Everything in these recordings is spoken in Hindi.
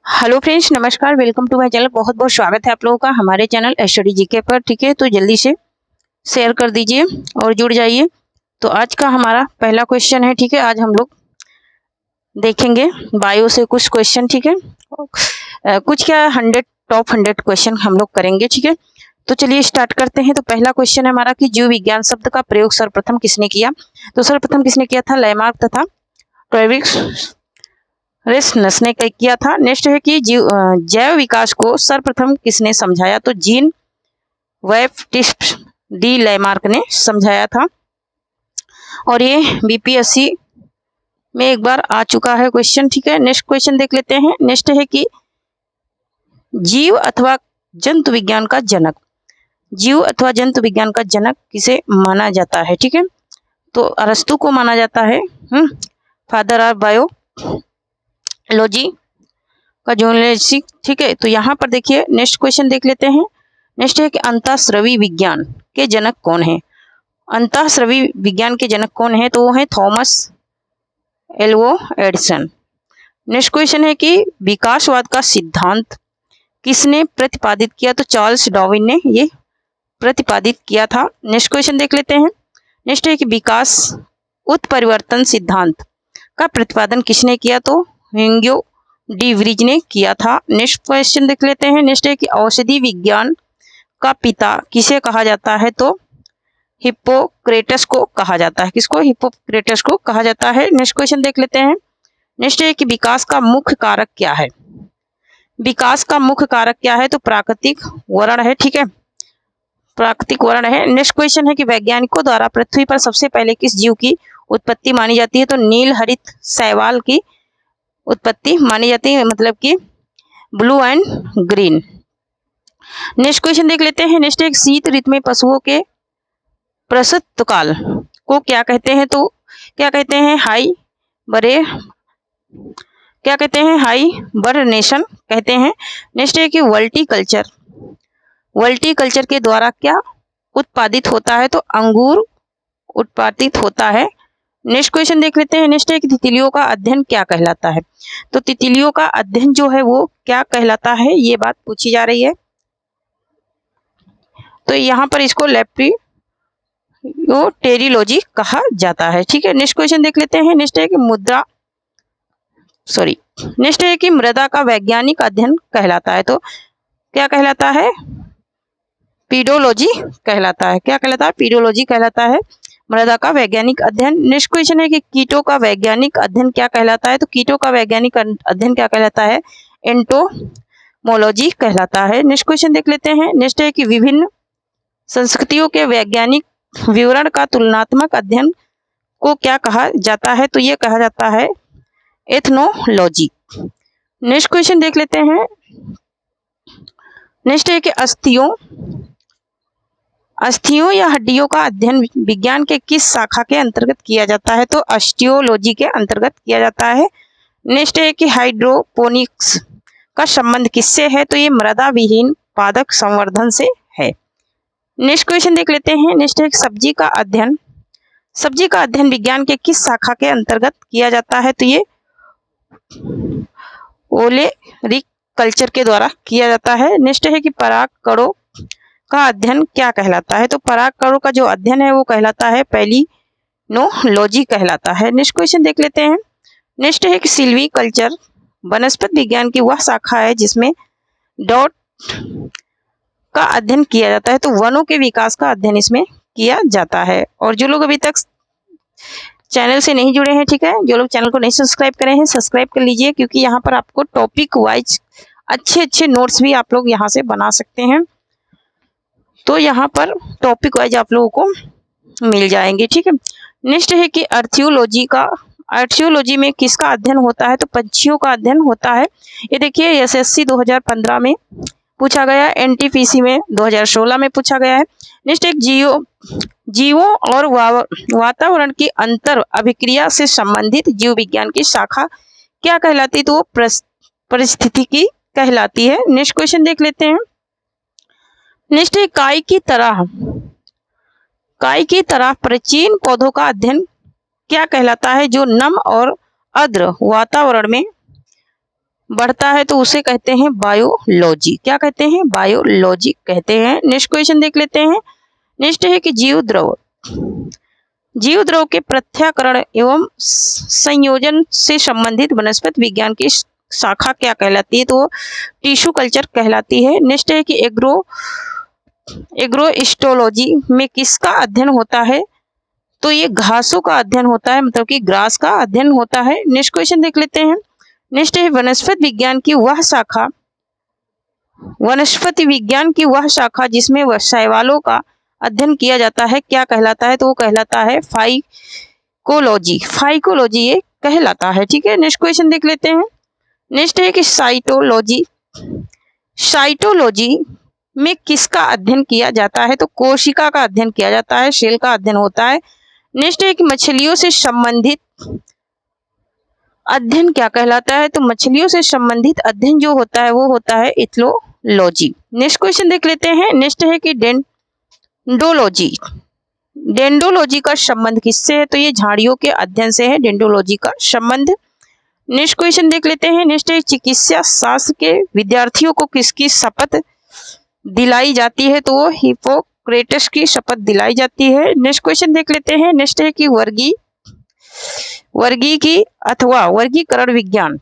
हेलो फ्रेंड्स, नमस्कार। Welcome to my channel. बहुत बहुत स्वागत है आप लोगों का हमारे चैनल स्टडी जीके पर। ठीक है, तो जल्दी से शेयर कर दीजिए और जुड़ जाइए। तो आज का हमारा पहला क्वेश्चन है। ठीक है, आज हम लोग देखेंगे बायो से कुछ क्वेश्चन। ठीक है, कुछ क्या 100 क्वेश्चन हम लोग करेंगे। ठीक है, तो चलिए स्टार्ट करते हैं। तो पहला क्वेश्चन है हमारा कि जीव विज्ञान शब्द का प्रयोग सर्वप्रथम किसने किया। तो सर्वप्रथम किसने किया था? लैमार्क तथा ट्रेविस रेसनस ने किया था। नेक्स्ट है कि जैव विकास को सर्वप्रथम किसने समझाया। तो जीन बैप्टिस्ट डी लैमार्क ने समझाया था। और ये बीपीएससी में एक बार आ चुका है क्वेश्चन। ठीक है, नेक्स्ट क्वेश्चन देख लेते हैं। नेक्स्ट है कि जीव अथवा जंतु विज्ञान का जनक, जीव अथवा जंतु विज्ञान का जनक किसे माना जाता है। ठीक है, तो अरस्तु को माना जाता है, फादर ऑफ बायोलॉजी का जूलॉजी। ठीक है, तो यहाँ पर देखिए नेक्स्ट क्वेश्चन देख लेते हैं। नेक्स्ट है कि अंतःस्रवी विज्ञान के जनक कौन है। अंतःस्रवी विज्ञान के जनक कौन है? तो वो है Thomas Alva Edison. Next question है कि विकासवाद का सिद्धांत किसने प्रतिपादित किया। तो चार्ल्स डार्विन ने ये प्रतिपादित किया था। नेक्स्ट क्वेश्चन देख लेते हैं। नेक्स्ट है कि विकास उत्परिवर्तन सिद्धांत का प्रतिपादन किसने किया। तो ह्यूगो डी व्रीज ने किया था। नेक्स्ट क्वेश्चन देख लेते हैं। नेक्स्ट है कि औषधि विज्ञान का पिता किसे कहा जाता है। तो हिप्पोक्रेटस को कहा जाता है। किसको? हिप्पोक्रेटस को कहा जाता है। नेक्स्ट क्वेश्चन देख लेते हैं। नेक्स्ट है कि विकास का मुख्य कारक क्या है। विकास का मुख्य कारक क्या है? तो प्राकृतिक वर्ण है। ठीक है, प्राकृतिक वर्ण है। नेक्स्ट क्वेश्चन है कि वैज्ञानिकों द्वारा पृथ्वी पर सबसे पहले किस जीव की उत्पत्ति मानी जाती है। तो नील हरित शैवाल की उत्पत्ति मानी जाती है, मतलब कि blue and green. Next question देख लेते हैं। नेक्स्ट एक शीत ऋतु में पशुओं के प्रसव काल को क्या कहते हैं। तो क्या कहते हैं? हाइबरनेशन कहते हैं। नेक्स्ट है कि वर्टिकल्चर के द्वारा क्या उत्पादित होता है। तो अंगूर उत्पादित होता है। नेक्स्ट क्वेश्चन देख लेते हैं। नेक्स्ट है कि तितलियों का अध्ययन क्या कहलाता है। तो तितलियों का अध्ययन जो है वो क्या कहलाता है, ये बात पूछी जा रही है। तो यहाँ पर इसको लेप्टियोटेरियोलॉजी कहा जाता है। ठीक है, नेक्स्ट क्वेश्चन देख लेते हैं। नेक्स्ट है कि नेक्स्ट है कि मृदा का वैज्ञानिक अध्ययन कहलाता है। तो क्या कहलाता है? पीडोलॉजी कहलाता है। क्या कहलाता है? पीडोलॉजी कहलाता है मृदा का वैज्ञानिक अध्ययन। नेक्स्ट क्वेश्चन है कि कीटों का वैज्ञानिक अध्ययन क्या कहलाता है। तो कीटों का वैज्ञानिक अध्ययन क्या कहलाता है? एंटोमोलॉजी कहलाता है। नेक्स्ट क्वेश्चन देख लेते हैं। नेक्स्ट है कि विभिन्न संस्कृतियों के वैज्ञानिक विवरण का तुलनात्मक अध्ययन को क्या कहा जाता है। तो ये कहा जाता है एथनोलॉजी। नेक्स्ट क्वेश्चन देख लेते हैं। नेक्स्ट है कि अस्थियों या हड्डियों का अध्ययन विज्ञान के किस शाखा के अंतर्गत किया जाता है। तो ऑस्टियोलॉजी के अंतर्गत किया जाता है। नेक्स्ट है कि हाइड्रोपोनिक्स का संबंध किससे है। तो ये मृदा विहीन पादप संवर्धन से है। नेक्स्ट क्वेश्चन देख लेते हैं। नेक्स्ट है सब्जी का अध्ययन विज्ञान के किस शाखा के अंतर्गत किया जाता है। तो ये ओलेरिकल्चर के द्वारा किया जाता है। नेक्स्ट है कि परागकणों का अध्ययन क्या कहलाता है। तो परागकणों का जो अध्ययन है वो कहलाता है पैलिनोलॉजी कहलाता है। नेक्स्ट क्वेश्चन देख लेते हैं। नेक्स्ट है कि सिल्वीकल्चर वनस्पति विज्ञान की वह शाखा है जिसमें डॉट का अध्ययन किया जाता है। तो वनों के विकास का अध्ययन इसमें किया जाता है। और जो लोग अभी तक चैनल से नहीं जुड़े हैं, ठीक है, जो लोग चैनल को नहीं सब्सक्राइब करे हैं, सब्सक्राइब कर लीजिए, क्योंकि यहाँ पर आपको टॉपिक वाइज अच्छे नोट्स भी आप लोग यहाँ से बना सकते हैं। तो यहाँ पर टॉपिक वाइज आप लोगों को मिल जाएंगे। ठीक है, नेक्स्ट है कि आर्थियोलॉजी में किसका अध्ययन होता है। तो पंछियों का अध्ययन होता है। ये देखिए एसएससी 2015 में पूछा गया है, एनटीपीसी में 2016 में पूछा गया है। नेक्स्ट एक जीवों और वातावरण की अंतर अभिक्रिया से संबंधित जीव विज्ञान की शाखा क्या कहलाती है। तो वो परिस्थितिकी कहलाती है। नेक्स्ट क्वेश्चन देख लेते हैं। नेक्स्ट है काई की तरह प्राचीन पौधों का अध्ययन क्या कहलाता है, जो नम और आर्द्र वातावरण में बढ़ता है तो उसे कहते हैं बायोलॉजी। क्या कहते हैं? बायोलॉजी कहते हैं। नेक्स्ट क्वेश्चन देख लेते हैं। नेक्स्ट है कि जीव द्रव के प्रत्याकरण एवं संयोजन से संबंधित वनस्पति विज्ञान की शाखा क्या कहलाती है? तो वो टिश्यू कल्चर कहलाती है। नेक्स्ट है कि एग्रोइस्टोलॉजी में किसका अध्ययन होता है? तो ये घासों का अध्ययन होता है, मतलब कि ग्रास का अध्ययन होता है। नेक्स्ट क्वेश्चन देख लेते हैं। नेक्स्ट है वनस्पति विज्ञान की वह शाखा जिसमें शैवालों का अध्ययन किया जाता है क्या कहलाता है? तो वो कहलाता है फाइकोलॉजी ये कहलाता है। ठीक है, नेक्स्ट क्वेश्चन देख लेते हैं। नेक्स्ट है कि साइटोलॉजी में किसका अध्ययन किया जाता है? तो कोशिका का अध्ययन किया जाता है, सेल का अध्ययन होता है। नेक्स्ट है कि मछलियों से संबंधित अध्ययन क्या कहलाता है? तो मछलियों से संबंधित अध्ययन जो होता है वो होता है इथोलॉजी। नेक्स्ट क्वेश्चन देख लेते हैं। नेक्स्ट है कि डेंडोलॉजी का संबंध किससे है? तो ये झाड़ियों के अध्ययन से है डेंडोलॉजी का संबंध। नेक्स्ट क्वेश्चन देख लेते हैं। नेक्स्ट है चिकित्सा शास्त्र के विद्यार्थियों को किसकी शपथ दिलाई जाती है? तो वो हिप्पोक्रेटस की शपथ दिलाई जाती है। नेक्स्ट क्वेश्चन देख लेते हैं। नेक्स्ट है कि वर्गीकी अथवा वर्गीकरण विज्ञान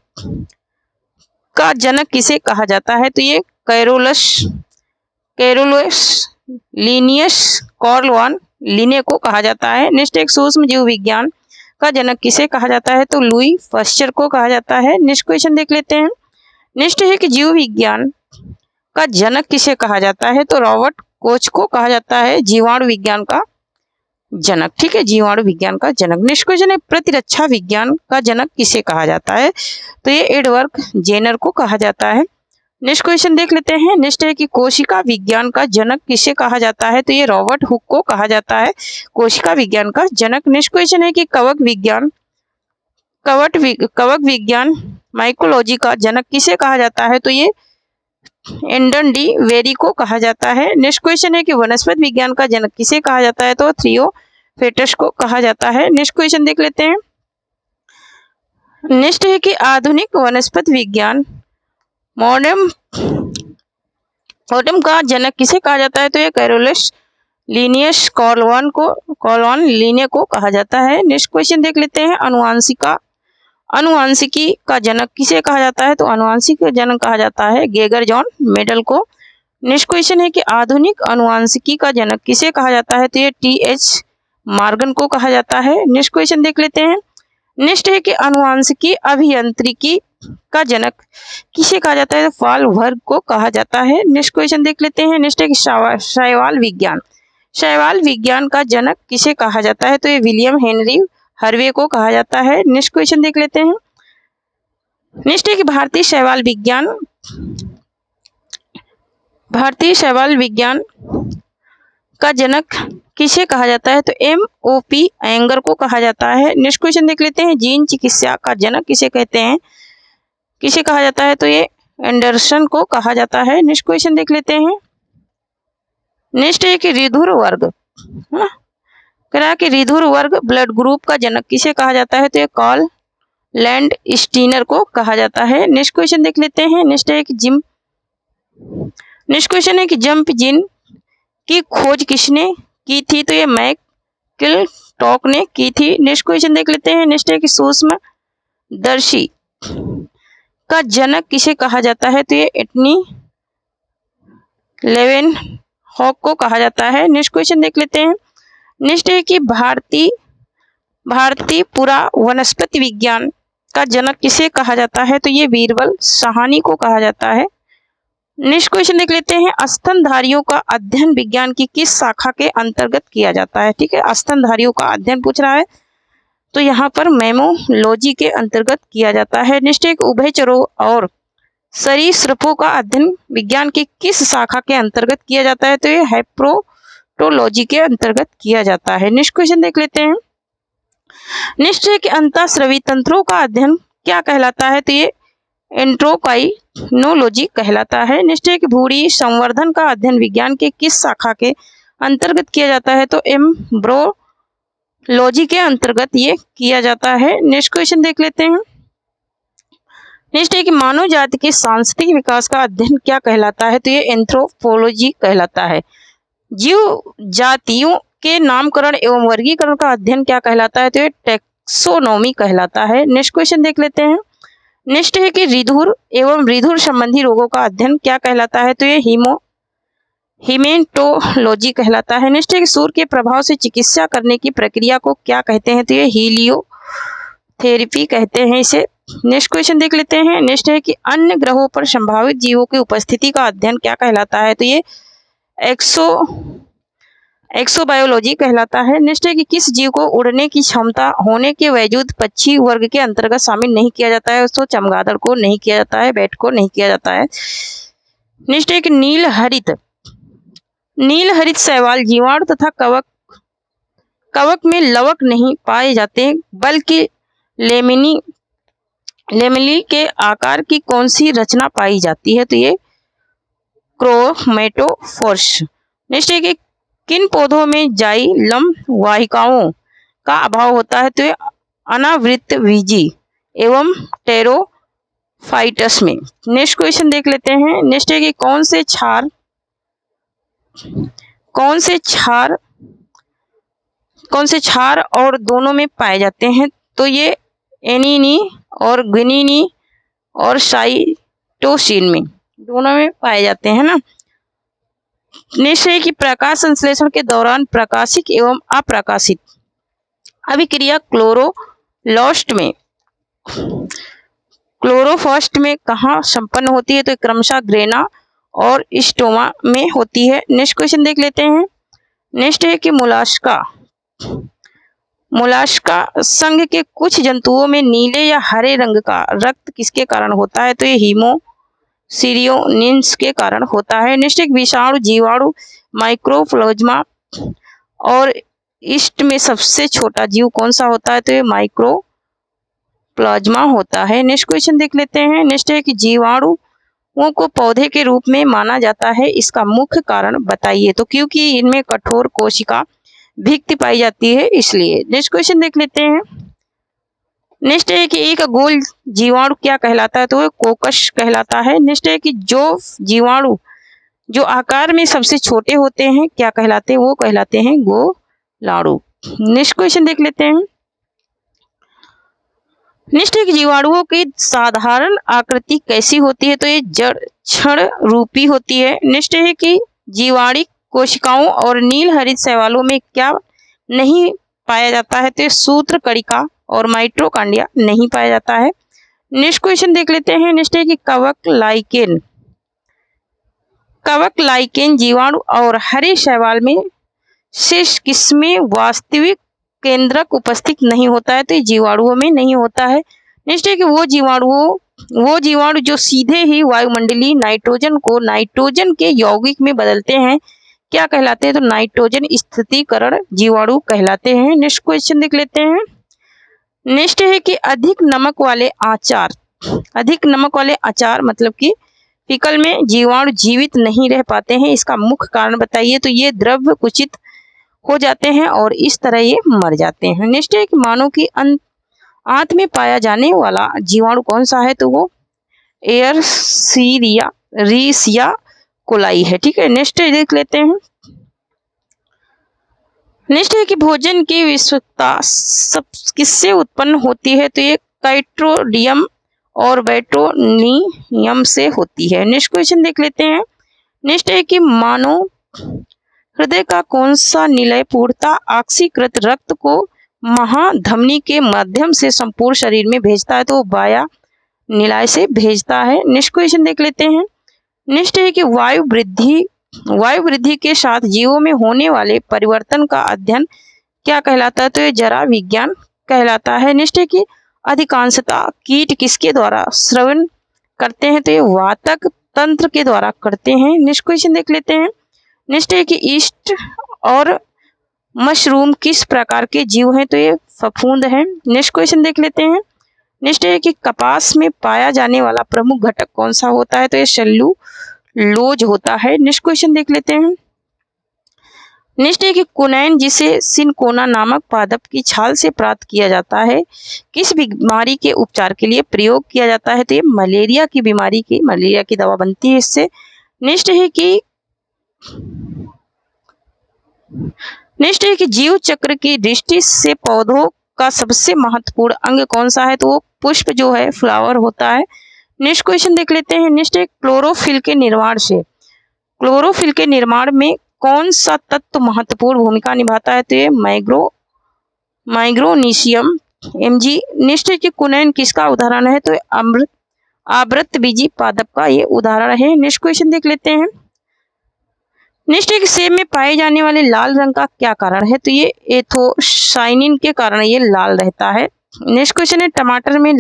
का जनक किसे कहा जाता है? तो ये कैरोलस लिनियस कार्ल वान लिने को कहा जाता है। नेक्स्ट एक सूक्ष्म जीव विज्ञान का जनक किसे कहा जाता है? तो लुई पाश्चर को कहा जाता है। नेक्स्ट क्वेश्चन देख लेते हैं। नेक्स्ट है कि जीव विज्ञान का जनक किसे कहा जाता है? तो रॉबर्ट कोच को कहा जाता है जीवाणु विज्ञान का जनक। ठीक है, जीवाणु विज्ञान का जनक। नेक्स्ट क्वेश्चन है प्रतिरक्षा विज्ञान का जनक किसे कहा जाता है? तो ये एडवर्ड जेनर को कहा जाता है। नेक्स्ट क्वेश्चन देख लेते हैं। नेक्स्ट है कि कोशिका विज्ञान का जनक किसे कहा जाता है? तो ये रॉबर्ट हुक को कहा जाता है कोशिका विज्ञान का जनक। नेक्स्ट क्वेश्चन है कि कवक विज्ञान माइकोलॉजी का जनक किसे कहा जाता है? तो ये एंडन डी वेरी को कहा जाता है। नेक्स्ट क्वेश्चन है कि वनस्पति विज्ञान का जनक किसे कहा जाता है? तो थियोफेटस को कहा जाता है। नेक्स्ट क्वेश्चन देख लेते हैं। नेक्स्ट है कि आधुनिक वनस्पति विज्ञान मॉडर्न का जनक किसे कहा जाता है? तो ये कैरोलस लिनियस कार्ल लिने को कहा जाता है। नेक्स्ट क्वेश्चन देख लेते हैं। अनुवांशिकी का जनक किसे कहा जाता है? तो अनुवांशिकी का जनक कहा जाता है गेगर जॉन मेडल को। नेक्स्ट क्वेश्चन है कि आधुनिक अनुवांशिकी का जनक किसे कहा जाता है? तो ये टी.एच. मॉर्गन को कहा जाता है। नेक्स्ट क्वेश्चन देख लेते हैं। नेक्स्ट है कि अनुवांशिकी अभियांत्रिकी का जनक किसे कहा जाता है? तो फॉल वर्ग को कहा जाता है। नेक्स्ट क्वेश्चन देख लेते हैं। नेक्स्ट है कि शैवाल विज्ञान का जनक किसे कहा जाता है? तो ये विलियम हेनरी हर्वे को कहा जाता है। नेक्स्ट क्वेश्चन देख लेते हैं। नेक्स्ट है कि भारतीय शैवाल विज्ञान का जनक किसे कहा जाता है? तो M.O.P. एंगर को कहा जाता है। नेक्स्ट क्वेश्चन देख लेते हैं। जीन चिकित्सा का जनक किसे कहा जाता है? तो ये एंडरसन को कहा जाता है। नेक्स्ट क्वेश्चन देख लेते हैं। नेक्स्ट है कि रिधुर वर्ग ब्लड ग्रुप का जनक किसे कहा जाता है? तो ये कार्ल लैंड स्टीनर को कहा जाता है। नेक्स्ट क्वेश्चन देख लेते हैं। नेक्स्ट क्वेश्चन है कि जंप जीन की खोज किसने की थी? तो ये मैककिलटॉक ने की थी। नेक्स्ट क्वेश्चन देख लेते हैं। नेक्स्ट है कि सूक्ष्मदर्शी का जनक किसे कहा जाता है? तो ये एंटनी लेवेनहॉक को कहा जाता है। नेक्स्ट क्वेश्चन देख लेते हैं। नेक्स्ट है कि भारतीय पुरा वनस्पति विज्ञान का जनक किसे कहा जाता है? तो ये बीरबल साहनी को कहा जाता है। नेक्स्ट क्वेश्चन देख लेते हैं। स्तनधारियों का अध्ययन विज्ञान की किस शाखा के अंतर्गत किया जाता है? ठीक है, स्तनधारियों का अध्ययन पूछ रहा है तो यहाँ पर मैमोलॉजी के अंतर्गत किया जाता है। नेक्स्ट एक उभयचरों और सरीसृपों का अध्ययन विज्ञान की किस शाखा के अंतर्गत किया जाता है? तो ये हेप्रोटोलॉजी के अंतर्गत किया जाता है। नेक्स्ट क्वेश्चन देख लेते हैं। नेक्स्ट है कि अंतःस्रावी तंत्रों का अध्ययन क्या कहलाता है? तो ये एंट्रोकाइनोलॉजी कहलाता है। नेक्स्ट है कि भूरी संवर्धन का अध्ययन विज्ञान के किस शाखा के अंतर्गत किया जाता है? तो लॉजी के अंतर्गत ये किया जाता है। नेक्स्ट क्वेश्चन देख लेते हैं। नेक्स्ट है कि मानव जाति के सांस्कृतिक विकास का अध्ययन क्या कहलाता है? तो ये एंथ्रोपोलॉजी कहलाता है। जीव जातियों के नामकरण एवं वर्गीकरण का अध्ययन क्या कहलाता है? तो ये टेक्सोनोमी कहलाता है। नेक्स्ट क्वेश्चन देख लेते हैं। नेक्स्ट है कि रिधुर एवं रिधुर संबंधी रोगों का अध्ययन क्या कहलाता है? तो ये हिमेटोलॉजी कहलाता है। नेक्स्ट है कि सूर्य के प्रभाव से चिकित्सा करने की प्रक्रिया को क्या कहते हैं? तो ये हीलियोथेरेपी कहते हैं इसे। नेक्स्ट क्वेश्चन देख लेते हैं। नेक्स्ट है कि अन्य ग्रहों पर संभावित जीवों की उपस्थिति का अध्ययन क्या कहलाता है? तो ये एक्सोबायोलॉजी कहलाता है। नेक्स्ट है कि किस जीव को उड़ने की क्षमता होने के बावजूद पक्षी वर्ग के अंतर्गत शामिल नहीं किया जाता है? तो चमगादड़ को नहीं किया जाता है, बैट को नहीं किया जाता है। नेक्स्ट है कि नील हरित शैवाल जीवाणु तथा कवक में लवक नहीं पाए जाते, बल्कि लेमिली के आकार की कौन सी रचना पाई जाती है? तो ये क्रोमेटोफोर्स। नेक्स्ट है कि किन पौधों में जाइलम वाहिकाओं का अभाव होता है? तो ये अनावृतबीजी एवं टेरोफाइटस में। नेक्स्ट क्वेश्चन देख लेते हैं। नेक्स्ट है कि कौन से क्षार और दोनों में पाए जाते हैं? तो ये एनिनी और ग्विनिनी और साइटोसिन में, दोनों में पाए जाते हैं ना। नेक्स्ट है कि प्रकाश संश्लेषण के दौरान प्रकाशित एवं अप्रकाशित अभिक्रिया क्लोरोफास्ट में कहाँ संपन्न होती है? तो क्रमशः ग्रेना और स्टोमा में होती है। नेक्स्ट क्वेश्चन देख लेते हैं। नेक्स्ट है कि मोलास्का संघ के कुछ जंतुओं में नीले या हरे रंग का रक्त किसके कारण होता है? तो ये हीमोसिरियोनिन्स के कारण होता है। नेक्स्ट एक विषाणु, जीवाणु, माइक्रोप्लाज्मा और ईस्ट में सबसे छोटा जीव कौन सा होता है? तो ये माइक्रोप्लाज्मा होता है। नेक्स्ट क्वेश्चन देख लेते हैं। नेक्स्ट है कि जीवाणुओं को पौधे के रूप में माना जाता है, इसका मुख्य कारण बताइए? तो क्योंकि इनमें कठोर कोशिका भित्ति पाई जाती है, इसलिए। नेक्स्ट क्वेश्चन देख लेते हैं। नेक्स्ट है कि एक गोल जीवाणु क्या कहलाता है? तो वो कोकस कहलाता है। नेक्स्ट है कि जो जीवाणु जो आकार में सबसे छोटे होते हैं क्या कहलाते हैं? वो कहलाते हैं गोलाणु। नेक्स्ट क्वेश्चन देख लेते हैं। नेक्स्ट है कि जीवाणुओं की साधारण आकृति कैसी होती है? तो ये जड़ क्षण रूपी होती है। नेक्स्ट है कि जीवाणु कोशिकाओं और नील हरित शैवालों में क्या नहीं पाया जाता है? तो ये सूत्रकणिका और माइटोकॉन्ड्रिया नहीं पाया जाता है। नेक्स्ट क्वेश्चन देख लेते हैं। नेक्स्ट है कि कवक लाइकेन जीवाणु और हरे शैवाल में से किसमें वास्तविक केंद्रक उपस्थित नहीं होता है? तो ये जीवाणुओं में नहीं होता है। नेक्स्ट है कि वो जीवाणु जो सीधे ही वायुमंडलीय नाइट्रोजन को नाइट्रोजन के यौगिक में बदलते हैं क्या कहलाते हैं? तो नाइट्रोजन स्थिरीकरण जीवाणु कहलाते हैं। नेक्स्ट क्वेश्चन देख लेते हैं। नेक्स्ट है कि अधिक नमक वाले अचार मतलब कि पिकल में जीवाणु जीवित नहीं रह पाते हैं, इसका मुख्य कारण बताइए? तो ये द्रव्य कुचित हो जाते हैं और इस तरह ये मर जाते हैं। नेक्स्ट है कि मानव की आंत में पाया जाने वाला जीवाणु कौन सा है? तो वो एयरसीरिया कोलाई है। ठीक है, नेक्स्ट देख लेते हैं। नेक्स्ट है कि भोजन की विषुक्तता किससे उत्पन्न होती है? तो ये काइट्रोडियम और बैटोनियम से होती है। नेक्स्ट क्वेश्चन देख लेते हैं। नेक्स्ट है कि मानव हृदय का कौन सा निलय पूर्णतः ऑक्सीकृत रक्त को महाधमनी के माध्यम से संपूर्ण शरीर में भेजता है? तो वाया निलय से भेजता है। नेक्स्ट क्वेश्चन देख लेते हैं। नेक्स्ट है कि वायु वृद्धि के साथ जीवों में होने वाले परिवर्तन का अध्ययन क्या कहलाता है? तो ये जरा विज्ञान कहलाता है। नेक्स्ट है कि अधिकांशतः कीट किसके द्वारा श्रवण करते हैं? तो ये वातक तंत्र के द्वारा करते हैं। नेक्स्ट क्वेश्चन देख लेते हैं। नेक्स्ट है कि ईस्ट और मशरूम किस प्रकार के जीव हैं? तो ये फफूंद हैं। नेक्स्ट क्वेश्चन देख लेते हैं। नेक्स्ट है कि कपास में पाया जाने वाला प्रमुख घटक कौन सा होता है? तो ये सेल्यूलोज होता है। नेक्स्ट क्वेश्चन देख लेते हैं। नेक्स्ट है कि क्विनाइन जिसे सिनकोना नामक पादप की छाल से प्राप्त किया जाता है किस बीमारी के उपचार के लिए प्रयोग किया जाता है? तो ये मलेरिया की बीमारी की मलेरिया की दवा बनती है इससे। नेक्स्ट है कि जीव चक्र की दृष्टि से पौधों का सबसे महत्वपूर्ण अंग कौन सा है? तो वो पुष्प जो है, फ्लावर होता है। नेक्स्ट क्वेश्चन देख लेते हैं। नेक्स्ट है क्लोरोफिल के निर्माण से क्लोरोफिल के निर्माण में कौन सा तत्व महत्वपूर्ण भूमिका निभाता है? तो ये माइग्रोनीशियम Mg। नेक्स्ट है कि क्विनाइन किसका उदाहरण है? तो आवृतबीजी पादप का ये उदाहरण है। नेक्स्ट क्वेश्चन देख लेते हैं। नेक्स्ट है कि सेब में पाए जाने वाले लाल रंग का क्या कारण है? तो ये एथोसाइनिन के कारण ये लाल रहता है। नेक्स्ट क्वेश्चन है टमाटर में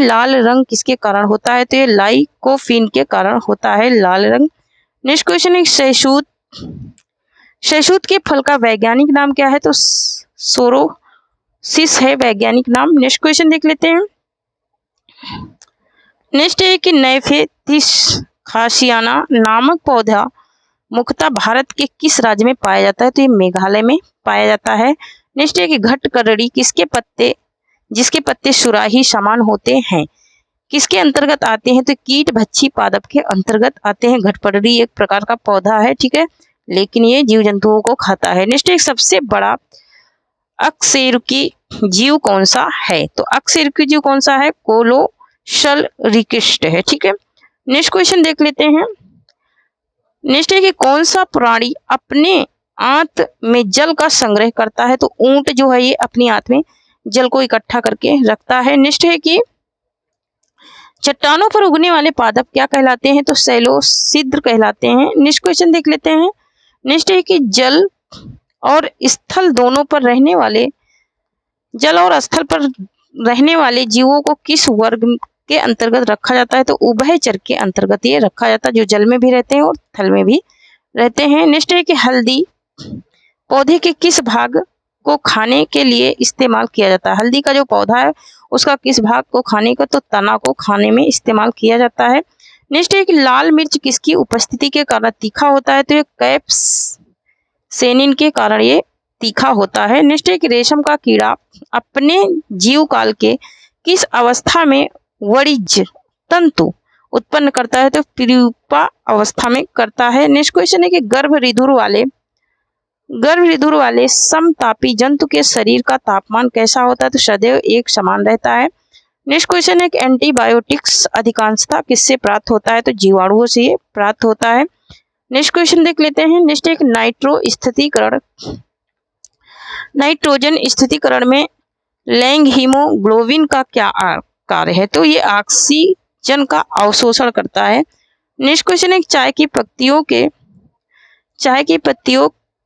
लाल रंग किसके कारण होता है? तो ये लाइकोफिन के कारण होता है लाल रंग। नेक्स्ट क्वेश्चन है शहतूत के फल का वैज्ञानिक नाम क्या है? तो सोरोसिस है वैज्ञानिक नाम। नेक्स्ट क्वेश्चन देख लेते हैं। नेक्स्ट है कि नेफेथिस खासियाना नामक पौधा मुख्यतः भारत के किस राज्य में पाया जाता है? तो ये मेघालय में पाया जाता है। नेक्स्ट है कि घटकरड़ी जिसके पत्ते सुराही समान होते हैं किसके अंतर्गत आते हैं? तो कीट भक्षी पादप के अंतर्गत आते हैं। घटकरड़ी एक प्रकार का पौधा है, ठीक है, लेकिन ये जीव जंतुओं को खाता है। नेक्स्ट एक सबसे बड़ा अकशेरुकी जीव कौन सा है? तो अकशेरुकी जीव कौन सा है? कोलोशल रिकिस्ट है, ठीक है। नेक्स्ट क्वेश्चन देख लेते हैं। नेक्स्ट है कि कौन सा प्राणी अपने आंत में जल का संग्रह करता है? तो ऊंट जो है ये अपनी आंत में जल को इकट्ठा करके रखता है। नेक्स्ट है कि चट्टानों पर उगने वाले पादप क्या कहलाते हैं? तो शैलोसिद्र कहलाते हैं। नेक्स्ट क्वेश्चन देख लेते हैं। नेक्स्ट है कि जल और स्थल पर रहने वाले जीवों को किस वर्ग के अंतर्गत रखा जाता है? तो उभयचर के अंतर्गत ये रखा जाता है, जो जल में भी रहते हैं और थल में भी रहते हैं। नेक्स्ट है कि हल्दी पौधे के किस भाग को खाने के लिए इस्तेमाल किया जाता है? हल्दी का जो पौधा है उसका किस भाग को खाने का? तो तना को खाने में इस्तेमाल किया जाता है। नेक्स्ट है कि लाल मिर्च किसकी उपस्थिति के कारण तीखा होता है? तो ये कैप्सेनिन के कारण ये तीखा होता है। नेक्स्ट है कि रेशम का कीड़ा अपने जीव काल के किस अवस्था में वाणिज्य तंतु उत्पन्न करता है? तो प्यूपा अवस्था में करता है। नेक्स्ट क्वेश्चन है कि गर्भ ऋधुर वाले समतापी जंतु के शरीर का तापमान कैसा होता है? तो सदैव एक समान रहता है। नेक्स्ट क्वेश्चन है कि एंटीबायोटिक्स अधिकांशतः किससे प्राप्त होता है? तो जीवाणुओं से ये प्राप्त होता है। नेक्स्ट क्वेश्चन देख लेते हैं। नेक्स्ट एक नाइट्रोजन स्थितिकरण में लैंग हीमोग्लोबिन का क्या कार्य है? तो ये ऑक्सीजन का अवशोषण करता है। नेक्स्ट क्वेश्चन है चाय की पत्तियों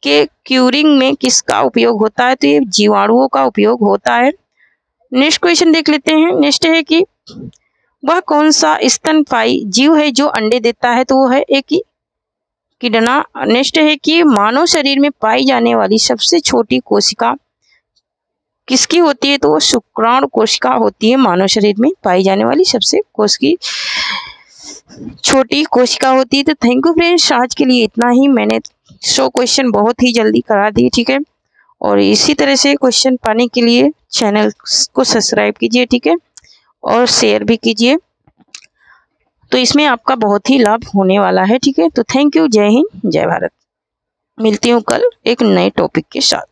के क्यूरिंग में किसका उपयोग होता है? तो ये जीवाणुओं का उपयोग होता है। नेक्स्ट क्वेश्चन देख लेते हैं। नेक्स्ट है कि वह कौन सा स्तनपायी जीव है जो अंडे देता है? तो वो है एक किडना। नेक्स्ट है कि मानव शरीर में पाई जाने वाली सबसे छोटी कोशिका किसकी होती है? तो वो शुक्राणु कोशिका होती है। मानव शरीर में पाई जाने वाली सबसे छोटी कोशिका होती है। तो थैंक यू फ्रेंड्स, आज के लिए इतना ही। मैंने 100 क्वेश्चन बहुत ही जल्दी करा दिए, ठीक है। और इसी तरह से क्वेश्चन पाने के लिए चैनल को सब्सक्राइब कीजिए, ठीक है, और शेयर भी कीजिए। तो इसमें आपका बहुत ही लाभ होने वाला है, ठीक है। तो थैंक यू, जय हिंद, जय भारत। मिलती हूँ कल एक नए टॉपिक के साथ।